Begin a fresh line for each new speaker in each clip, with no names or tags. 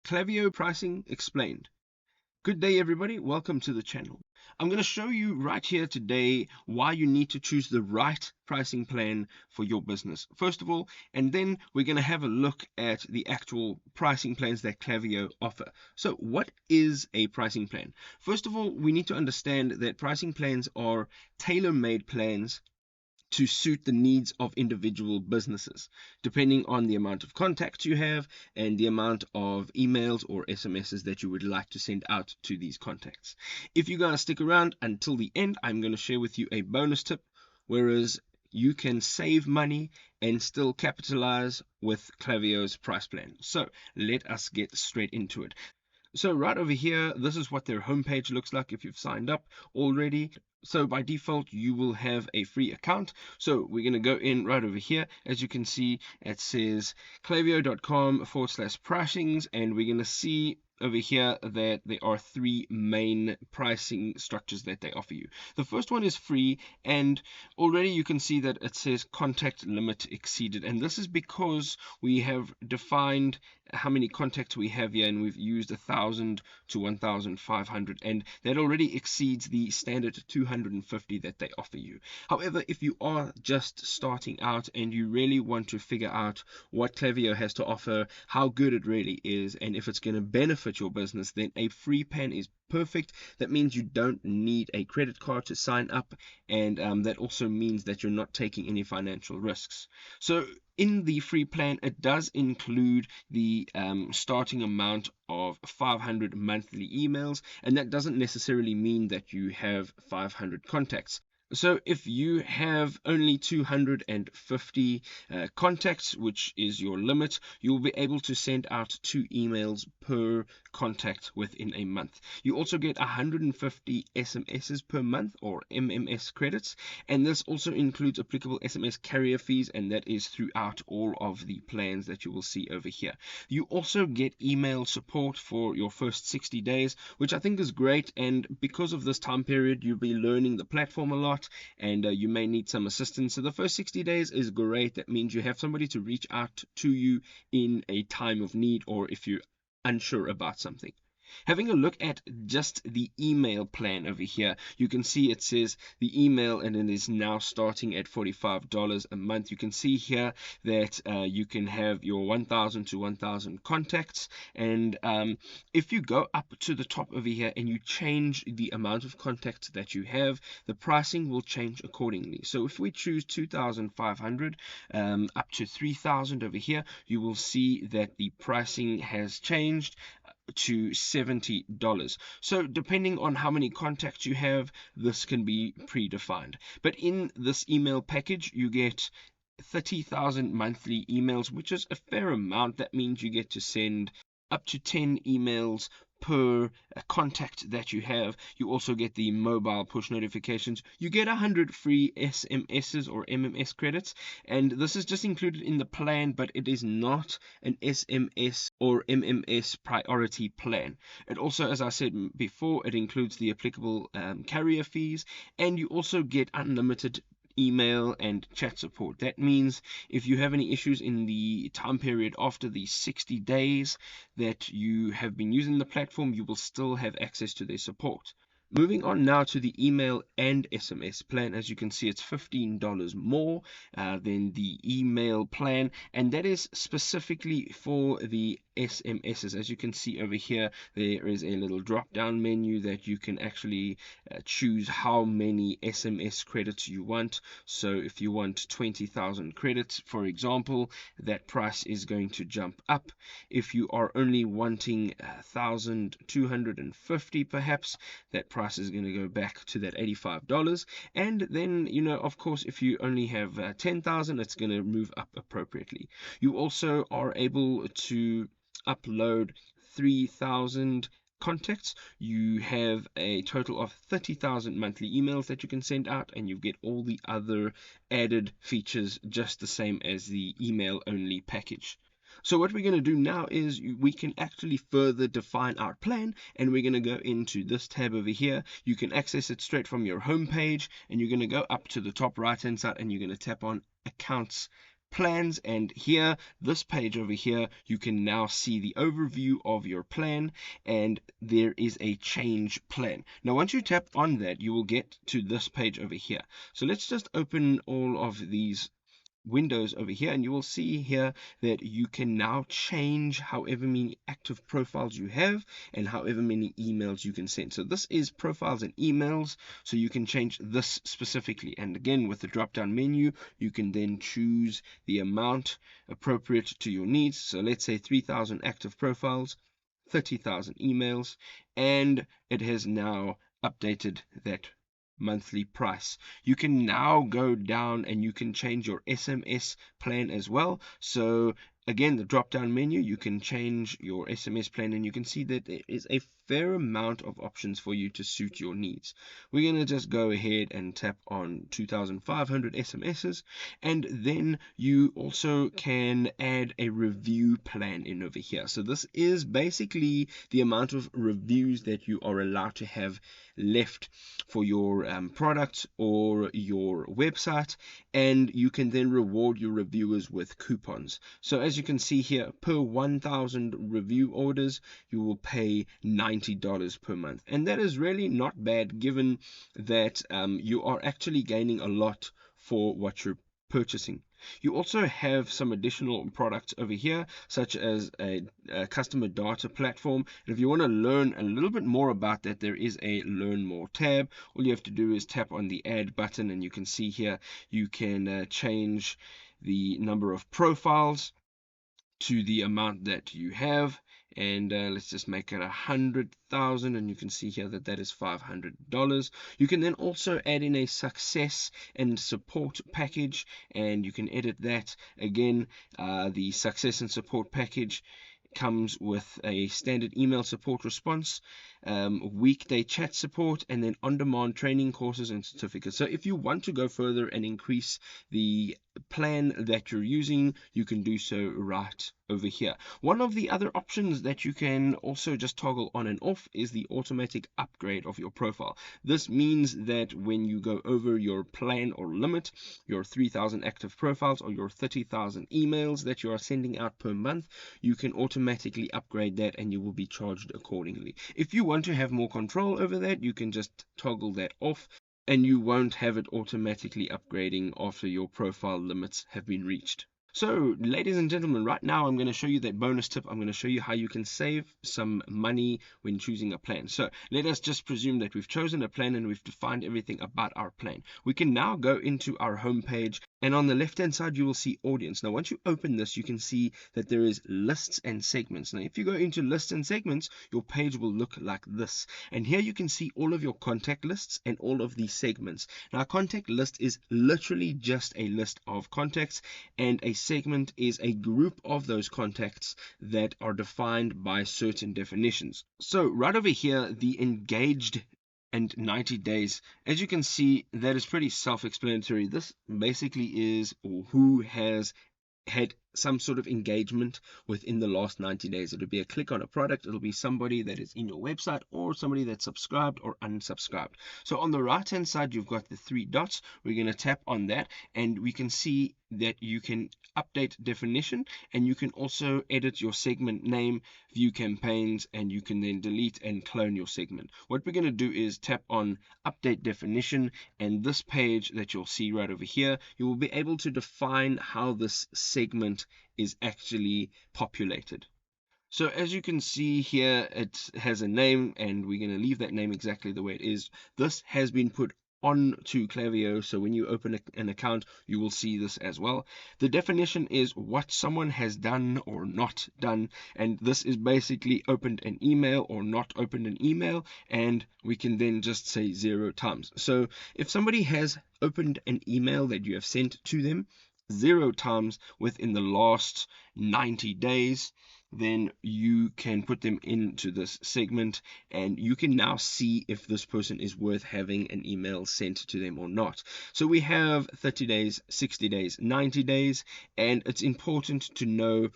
Klaviyo Pricing Explained. Good day, everybody. Welcome to the channel. I'm going to show you right here today why you need to choose the right pricing plan for your business, first of all, and then we're going to have a look at the actual pricing plans that Klaviyo offer. So what is a pricing plan? First of all, we need to understand that pricing plans are tailor-made plans to suit the needs of individual businesses, depending on the amount of contacts you have and the amount of emails or SMSs that you would like to send out to these contacts. If you're going to stick around until the end, I'm going to share with you a bonus tip, whereas you can save money and still capitalize with Klaviyo's price plan. So let us get straight into it. So right over here, this is what their homepage looks like if you've signed up already. So by default, you will have a free account. So we're going to go in right over here. As you can see, it says klaviyo.com/pricings, and we're going to see over here that there are three main pricing structures that they offer you. The first one is free, and already you can see that it says contact limit exceeded, and this is because we have defined how many contacts we have here, and we've used 1,000 to 1,500, and that already exceeds the standard 250 that they offer you. However, if you are just starting out and you really want to figure out what Klaviyo has to offer, how good it really is, and if it's going to benefit your business, then a free plan is perfect. That means you don't need a credit card to sign up, and that also means that you're not taking any financial risks. So in the free plan, it does include the starting amount of 500 monthly emails, and that doesn't necessarily mean that you have 500 contacts. So if you have only 250 contacts, which is your limit, you'll be able to send out 2 emails per contact within a month. You also get 150 SMSs per month, or MMS credits, and this also includes applicable SMS carrier fees, and that is throughout all of the plans that you will see over here. You also get email support for your first 60 days, which I think is great, and because of this time period, you'll be learning the platform a lot, and you may need some assistance. So the first 60 days is great. That means you have somebody to reach out to you in a time of need, or if you're unsure about something. Having a look at just the email plan over here, you can see it says the email, and it is now starting at $45 a month. You can see here that you can have your 1,000 to 1,000 contacts, and if you go up to the top over here and you change the amount of contacts that you have, the pricing will change accordingly. So if we choose 2,500 up to 3,000 over here, you will see that the pricing has changed to $70. So depending on how many contacts you have, this can be predefined. But in this email package, you get 30,000 monthly emails, which is a fair amount. That means you get to send up to 10 emails per contact that you have. You also get the mobile push notifications. You get 100 free SMSs or MMS credits, and this is just included in the plan, but it is not an SMS or MMS priority plan. It also, as I said before, it includes the applicable carrier fees, and you also get unlimited email and chat support. That means if you have any issues in the time period after the 60 days that you have been using the platform, you will still have access to their support. Moving on now to the email and SMS plan. As you can see, it's $15 more than the email plan, and that is specifically for the SMSs. As you can see over here, there is a little drop down menu that you can actually choose how many SMS credits you want. So if you want 20,000 credits, for example, that price is going to jump up. If you are only wanting 1,250 perhaps, that price is going to go back to that $85. And then, of course, if you only have 10,000, it's going to move up appropriately. You also are able to upload 3,000 contacts. You have a total of 30,000 monthly emails that you can send out, and you get all the other added features just the same as the email only package. So what we're going to do now is we can actually further define our plan, and we're going to go into this tab over here. You can access it straight from your home page, and you're going to go up to the top right hand side, and you're going to tap on accounts plans, and here, this page over here, you can now see the overview of your plan, and there is a change plan. Now once you tap on that, you will get to this page over here. So let's just open all of these windows over here, and you will see here that you can now change however many active profiles you have and however many emails you can send. So this is profiles and emails, so you can change this specifically. And again, with the drop down menu, you can then choose the amount appropriate to your needs. So let's say 3,000 active profiles, 30,000 emails, and it has now updated that monthly price. You can now go down and you can change your SMS plan as well. So again, the drop down menu, you can change your SMS plan, and you can see that there is a fair amount of options for you to suit your needs. We're going to just go ahead and tap on 2,500 SMSs, and then you also can add a review plan in over here. So this is basically the amount of reviews that you are allowed to have left for your product or your website, and you can then reward your reviewers with coupons. So as you can see here, per 1,000 review orders, you will pay $90 per month, and that is really not bad, given that you are actually gaining a lot for what you're purchasing. You also have some additional products over here, such as a customer data platform. And if you want to learn a little bit more about that, there is a Learn More tab. All you have to do is tap on the Add button, and you can see here you can change the number of profiles to the amount that you have, and let's just make it 100,000, and you can see here that that is $500. You can then also add in a success and support package, and you can edit that. Again, the success and support package comes with a standard email support response, weekday chat support, and then on-demand training courses and certificates. So if you want to go further and increase the plan that you're using, you can do so right over here. One of the other options that you can also just toggle on and off is the automatic upgrade of your profile. This means that when you go over your plan or limit, your 3,000 active profiles or your 30,000 emails that you are sending out per month, you can automatically upgrade that, and you will be charged accordingly. If you want to have more control over that, you can just toggle that off, and you won't have it automatically upgrading after your profile limits have been reached. So, ladies and gentlemen, right now I'm going to show you that bonus tip. I'm going to show you how you can save some money when choosing a plan. So, let us just presume that we've chosen a plan and we've defined everything about our plan. We can now go into our home page, and on the left hand side you will see audience. Now once you open this, you can see that there is lists and segments. Now if you go into lists and segments, your page will look like this, and here you can see all of your contact lists and all of these segments. Now a contact list is literally just a list of contacts, and a segment is a group of those contacts that are defined by certain definitions. So right over here, the engaged and 90 days, as you can see, that is pretty self-explanatory. This basically is who has had some sort of engagement within the last 90 days. It'll be a click on a product, it'll be somebody that is in your website, or somebody that's subscribed or unsubscribed. So on the right hand side, you've got the three dots. We're going to tap on that, and we can see that you can update definition, and you can also edit your segment name, view campaigns, and you can then delete and clone your segment. What we're going to do is tap on update definition, and this page that you'll see right over here, you will be able to define how this segment is actually populated. So as you can see here, it has a name, and we're going to leave that name exactly the way it is. This has been put onto Klaviyo, so when you open an account, you will see this as well. The definition is what someone has done or not done, and this is basically opened an email or not opened an email, and we can then just say 0 times. So if somebody has opened an email that you have sent to them 0 times within the last 90 days, then you can put them into this segment, and you can now see if this person is worth having an email sent to them or not. So we have 30 days, 60 days, 90 days, and it's important to know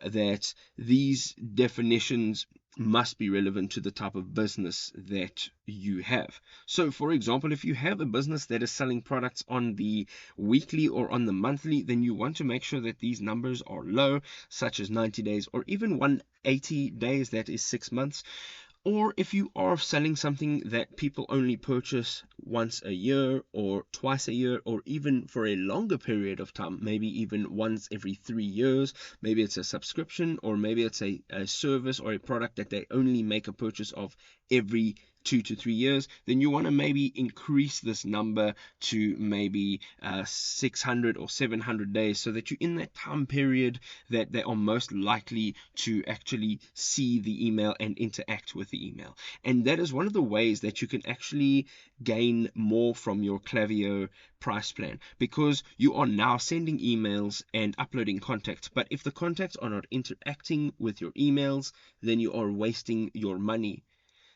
that these definitions must be relevant to the type of business that you have. So, for example, if you have a business that is selling products on the weekly or on the monthly, then you want to make sure that these numbers are low, such as 90 days or even 180 days, that is 6 months. Or if you are selling something that people only purchase once a year or twice a year, or even for a longer period of time, maybe even once every 3 years, maybe it's a subscription, or maybe it's a service or a product that they only make a purchase of every 2 to 3 years, then you want to maybe increase this number to maybe 600 or 700 days, so that you're in that time period that they are most likely to actually see the email and interact with the email. And that is one of the ways that you can actually gain more from your Klaviyo price plan, because you are now sending emails and uploading contacts. But if the contacts are not interacting with your emails, then you are wasting your money.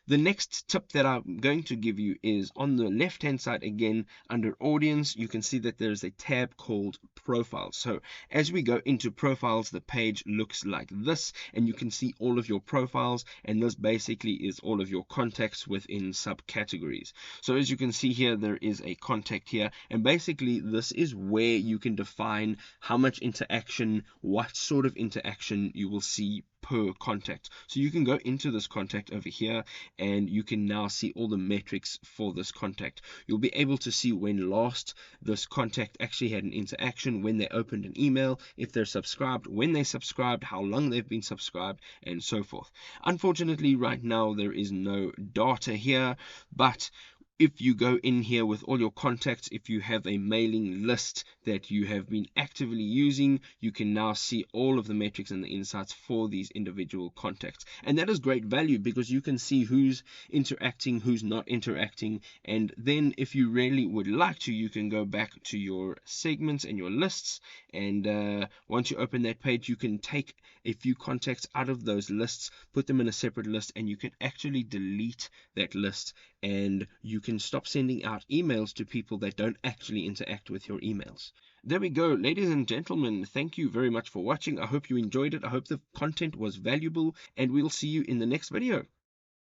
The next tip that I'm going to give you is on the left hand side. Again, under audience, you can see that there's a tab called profiles. So as we go into profiles, the page looks like this, and you can see all of your profiles, and this basically is all of your contacts within subcategories. So as you can see here, there is a contact here, and basically this is where you can define how much interaction, what sort of interaction you will see per contact. So you can go into this contact over here, and you can now see all the metrics for this contact. You'll be able to see when last this contact actually had an interaction, when they opened an email, if they're subscribed, when they subscribed, how long they've been subscribed, and so forth. Unfortunately, right now there is no data here, but if you go in here with all your contacts, if you have a mailing list that you have been actively using, you can now see all of the metrics and the insights for these individual contacts. And that is great value, because you can see who's interacting, who's not interacting. And then if you really would like to, you can go back to your segments and your lists. And once you open that page, you can take a few contacts out of those lists, put them in a separate list, and you can actually delete that list, and you can stop sending out emails to people that don't actually interact with your emails. There we go, ladies and gentlemen. Thank you very much for watching. I hope you enjoyed it. I hope the content was valuable, and we'll see you in the next video.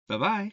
Bye bye.